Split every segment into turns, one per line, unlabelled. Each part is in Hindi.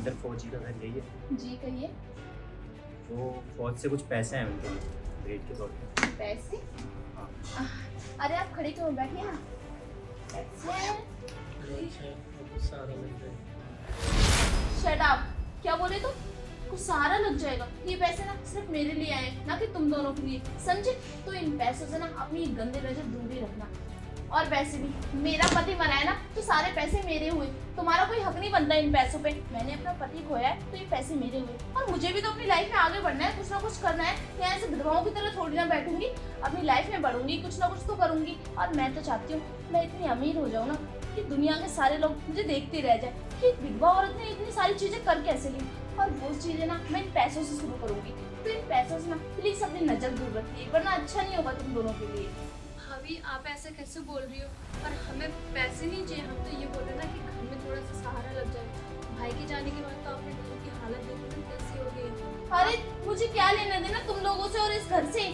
महेंद्र फौजी का घर यही है।
जी कहिए।
वो फौज से कुछ पैसे हैं उनके लिए, भेंट के तौर पे।
पैसे?
हाँ।
अरे आप खड़े क्यों, बैठिए ना। पैसे? Shut up. क्या बोले तुम? कुछ सहारा लग जाएगा। ये पैसे ना सिर्फ मेरे लिए आए, ना कि तुम दोनों के लिए, समझे? तो इन पैसों से ना अपनी गंदे नजर दूर ही रखना। और वैसे भी मेरा पति मरा है ना, तो सारे पैसे मेरे हुए। तुम्हारा कोई हक नहीं बनता इन पैसों पे। मैंने अपना पति खोया है तो ये पैसे मेरे हुए, और मुझे भी तो अपनी लाइफ में आगे बढ़ना है, कुछ ना कुछ करना है। या ऐसे विधवाओं की तरह थोड़ी ना बैठूंगी, अपनी लाइफ में बढ़ूंगी, कुछ ना कुछ तो करूंगी। और मैं तो चाहती हूँ मैं इतनी अमीर हो जाऊँ ना कि दुनिया के सारे लोग मुझे देखते रह जाए कि एक विधवा औरत ने इतनी सारी चीजें कर कैसे ली। और वो चीजें ना मैं इन पैसों से शुरू करूंगी। तो इन पैसों से ना प्लीज अपनी नजर दूर रखिए, वरना अच्छा नहीं होगा तुम दोनों के लिए।
भाभी आप ऐसे कैसे बोल रही हो? और हमें पैसे नहीं चाहिए, हम तो ये बोल रहे ना कि घर में थोड़ा सा सहारा लग जाए। भाई के जाने के बाद तो आपने घर की हालत देखी ना कैसी हो गई।
अरे मुझे क्या लेना देना तुम लोगों से और इस घर से।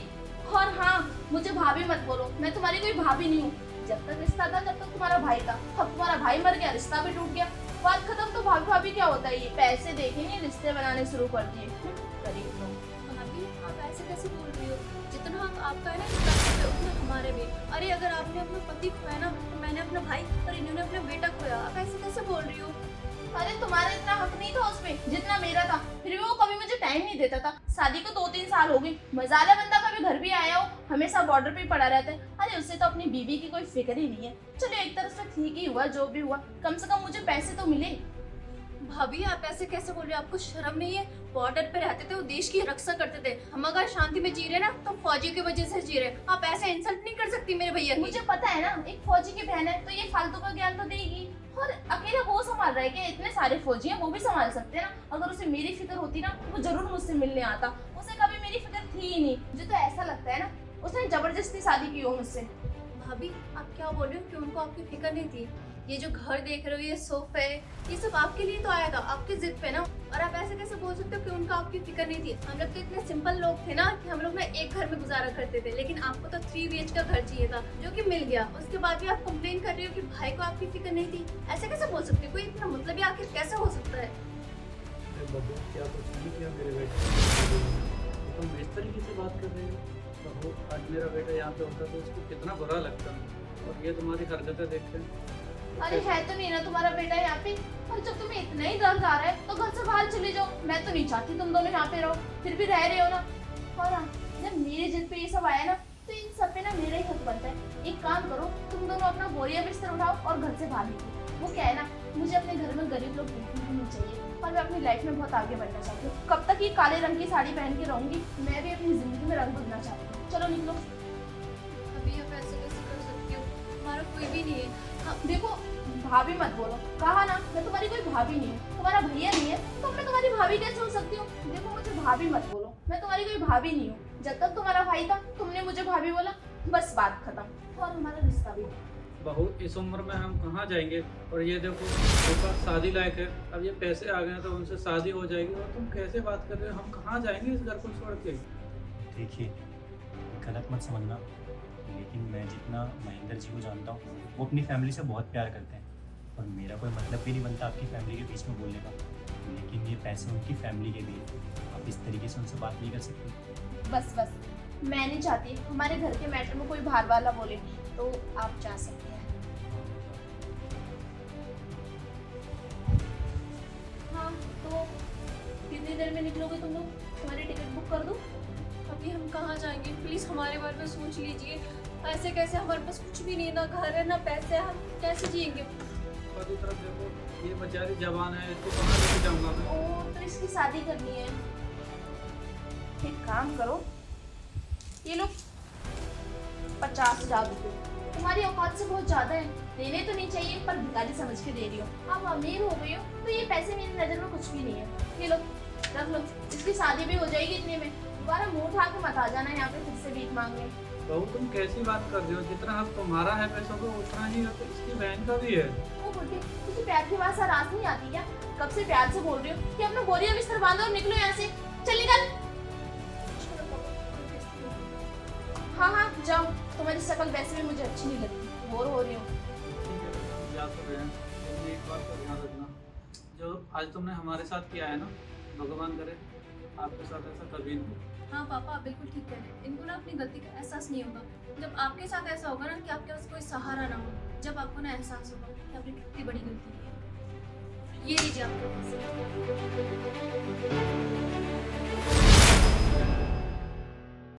और हाँ, मुझे भाभी मत बोलो, मैं तुम्हारी कोई भाभी नहीं हूँ। जब तक रिश्ता था तब तक तुम्हारा भाई था, अब तुम्हारा भाई मर गया, रिश्ता भी टूट गया, बात खत्म। तो भाभी भाभी क्या होता है? ये पैसे देखेंगे, रिश्ते बनाने शुरू कर दिए। गरीब लोग।
भाभी आप ऐसे कैसे बोल रही हो? जितना हक आपका है ना इस पैसे पे, उतना हमारे भी। अरे अगर आपने अपना पति खोया ना, तो मैंने अपना भाई और इन्होंने अपना बेटा खोया। आप ऐसे कैसे बोल रही हो?
अरे तुम्हारा इतना हक नहीं था उसमें जितना मेरा था, फिर भी वो कभी मुझे टाइम नहीं देता था। शादी को 2-3 साल हो गए, मजाला बंदा कभी घर भी आया हो, हमेशा बॉर्डर पे ही पड़ा रहता है। अरे उससे तो अपनी बीवी की कोई फिक्र ही नहीं है। चलो एक तरफ से ठीक ही हुआ, जो भी हुआ, कम से कम मुझे पैसे तो मिले।
भाभी आप ऐसे कैसे बोल रहे हो? आपको शर्म नहीं है? बॉर्डर पे रहते थे, वो देश की रक्षा करते थे। हम अगर शांति में जी रहे ना, तो फौजियों की वजह से जी रहे। आप ऐसे इंसल्ट नहीं कर सकती मेरे भैया की।
मुझे पता है ना, एक फौजी की बहन है तो ये फालतू का ज्ञान तो देगी। और अकेला वो संभाल रहा है कि इतने सारे फौजी हैं, वो भी संभाल सकते हैं ना। अगर उसे मेरी फिक्र होती ना, वो जरूर मुझसे मिलने आता। उसे कभी मेरी फिक्र थी ही नहीं। मुझे तो ऐसा लगता है ना, उसने जबरदस्ती शादी की हो मुझसे।
भाभी आप क्या बोल रहे हो कि उनको आपकी फिक्र नहीं थी? ये जो घर देख रहे हो, ये सोफे, ये सब आपके लिए तो आया था, आपकी जिद पे ना। और आप ऐसे कैसे बोल सकते हो कि उनको आपकी फिक्र नहीं थी? हम लोग तो इतने सिंपल लोग थे ना कि हम लोग ना एक घर में गुजारा करते थे, लेकिन आपको तो 3 BH का घर चाहिए था, जो कि मिल गया। उसके बाद भी आप कंप्लेन कर रही हो कि भाई को आपकी फिक्र नहीं थी। ऐसे कैसे बोल सकते हो? कोई इतना मतलब ही आखिर कैसे हो सकता है?
बबू क्या कुछ नहीं किया मेरे बेटे। तुम इस तरीके से बात कर रहे हो? बबू आज मेरा बेटा यहाँ पे होता तो उसको कितना बुरा लगता, और ये तुम्हारी हरकतें देखते हैं।
अरे है तो नहीं ना तुम्हारा बेटा यहाँ पे। और जब तुम्हें इतना ही दर्द आ रहा है तो घर से बाहर चले जाओ। मैं तो नहीं चाहती तुम दोनों यहाँ पे रहो, फिर भी रह रहे हो ना। और हाँ, जब मेरे जिद पे ये सब आया ना, तो इन सब पे ना मेरा ही हक बनता है। एक काम करो, तुम दोनों अपना बोरिया बिस्तर उठाओ और घर से बाहर निकलो। वो क्या है ना, मुझे अपने घर में गरीब लोग बिल्कुल नहीं चाहिए, और मैं अपनी लाइफ में बहुत आगे बढ़ना चाहती हूँ। कब तक ये काले रंग की साड़ी पहन के रहूंगी? मैं भी अपनी जिंदगी में रंग भरना चाहती हूँ। चलो निकलो।
अभी आप ऐसे कैसे कर सकती हो? हमारा कोई भी नहीं है।
देखो, भाभी मत बोलो, कहा ना मैं तुम्हारी कोई भाभी नहीं हूँ। तुम्हारा भैया नहीं है तो मैं तुम्हारी भाभी कैसे हो सकती हूँ? देखो मुझे भाभी मत बोलो, मैं तुम्हारी कोई भाभी नहीं हूँ। जब तक तुम्हारा भाई था तुमने मुझे भाभी बोला, बस बात खत्म। और हमारा रिश्ता भी।
बहू इस उम्र में हम कहाँ जाएंगे? और ये देखो उसका शादी लायक है, अब ये पैसे आ गए तो उनसे शादी हो जाएगी, और तुम कैसे बात कर रहे हो? हम कहाँ जाएंगे इस घर को छोड़ के?
देखिए, गलत मत समझना, लेकिन मैं जितना महेंद्र जी को जानता हूँ, वो अपनी फैमिली से बहुत प्यार करते हैं। और मेरा कोई मतलब भी नहीं बनता आपकी फैमिली के बीच में बोलने का, लेकिन ये पैसे उनकी फैमिली के भी हैं। आप इस तरीके से उनसे बात नहीं कर सकते।
बस बस, मैं नहीं चाहती हमारे घर के मैटर में कोई बाहर वाला बोले, तो आप जा सकते हैं। हाँ तो कितनी देर में निकलोगे तुम लोग? तुम्हारी टिकट बुक कर दूँ?
अभी हम कहाँ जाएंगे? प्लीज हमारे बारे में सोच लीजिए। ऐसे कैसे? हमारे पास कुछ भी नहीं, ना घर है ना पैसे, हम कैसे जिएंगे?
और दूसरी तरफ देखो ये बेचारी जवान है, इसको कहाँ लेके जाऊंगा मैं?
ओ, तो इसकी शादी करनी है। एक काम करो, ये लो 50,000 रुपये। तुम्हारी औकात से बहुत ज्यादा है, देने तो नहीं चाहिए पर भिखारी समझ के दे रही हो। अब अमीर हो गई हो तो ये पैसे मेरी नजर में कुछ भी नहीं है। ये लो, रख लो, इसकी शादी भी हो जाएगी इतने में। दोबारा मुंह उठा के मत आ जाना यहाँ पे फिर से भीख मांगने।
बहू तुम कैसी बात कर रही हो? जितना हक तुम्हारा है पैसों का, उतना ही हक इसकी बहन का भी है।
ओ बुढ़ी, तुझे प्यार की आवाज आराज नहीं आती क्या? कब से प्यार से बोल रही हो कि अपना बोरिया बिस्तर बांधो और निकलो यहाँ से। चल निकल। हाँ हाँ जाओ, तुम्हारी शक्ल वैसे भी मुझे अच्छी नहीं लगती, बोर हो रही हूँ।
ठीक है, या तो बहन, लेकिन एक बात का ध्यान रखना, जो आज तुमने हमारे साथ किया है ना, भगवान करे आपके साथ ऐसा कभी नहीं हो।
हाँ पापा, आप बिल्कुल ठीक कह रहे हैं। इनको ना अपनी गलती का एहसास नहीं होगा। जब आपके साथ ऐसा होगा ना कि आपके पास कोई सहारा ना हो, जब आपको ना एहसास होगा कि आपने कितनी बड़ी गलती की है। ये लीजिए आपके पास।